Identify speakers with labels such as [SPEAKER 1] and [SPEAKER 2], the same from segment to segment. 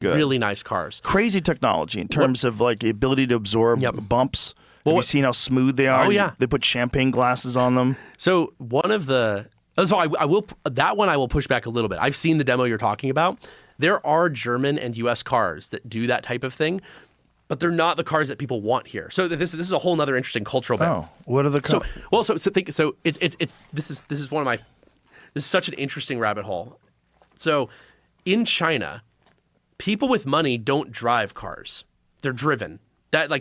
[SPEAKER 1] really nice cars.
[SPEAKER 2] Crazy technology in terms of like the ability to absorb bumps. Have you seen how smooth they are?
[SPEAKER 1] Oh, yeah.
[SPEAKER 2] They put champagne glasses on them.
[SPEAKER 1] So one of the so I will that one I will push back a little bit. I've seen the demo you're talking about. There are German and U.S. cars that do that type of thing, but they're not the cars that people want here. So this is a whole nother interesting cultural bit.
[SPEAKER 2] Oh, what are the
[SPEAKER 1] So this is one of my this is such an interesting rabbit hole. So in China, people with money don't drive cars. They're driven. That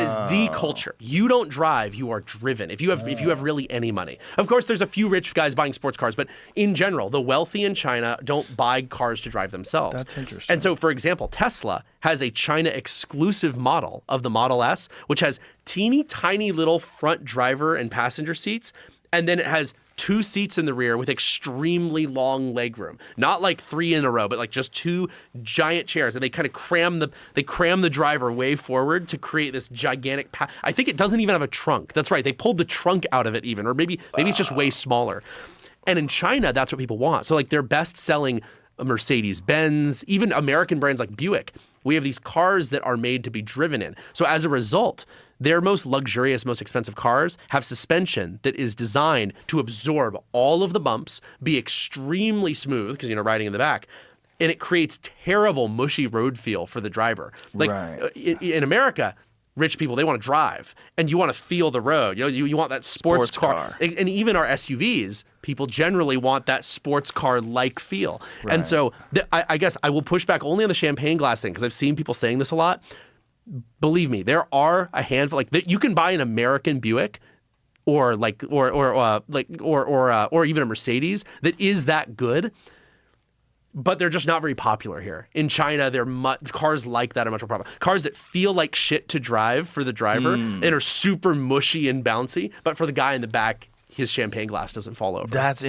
[SPEAKER 1] is the culture. You don't drive, you are driven. If you have really any money. Of course, there's a few rich guys buying sports cars, but in general, the wealthy in China don't buy cars to drive themselves.
[SPEAKER 2] That's interesting.
[SPEAKER 1] And so, for example, Tesla has a China exclusive model of the Model S, which has teeny tiny little front driver and passenger seats, and then it has 2 seats in the rear with extremely long legroom. Not like 3 in a row, but like just 2 giant chairs. And they kind of cram the driver way forward to create this gigantic I think it doesn't even have a trunk. That's right. They pulled the trunk out of it even, or maybe it's just way smaller. And in China, that's what people want. So like their best selling Mercedes-Benz, even American brands like Buick, we have these cars that are made to be driven in. So as a result, their most luxurious, most expensive cars have suspension that is designed to absorb all of the bumps, be extremely smooth, because, riding in the back, and it creates terrible, mushy road feel for the driver. Like in America, rich people, they want to drive, and you want to feel the road. You want that sports car. And even our SUVs, people generally want that sports car-like feel. Right. And so I guess I will push back only on the champagne glass thing, because I've seen people saying this a lot. Believe me, there are a handful like you can buy an American Buick or even a Mercedes that is that good, but they're just not very popular here. In China, cars like that are much more popular. Cars that feel like shit to drive for the driver and are super mushy and bouncy, but for the guy in the back, his champagne glass doesn't fall over.
[SPEAKER 2] That's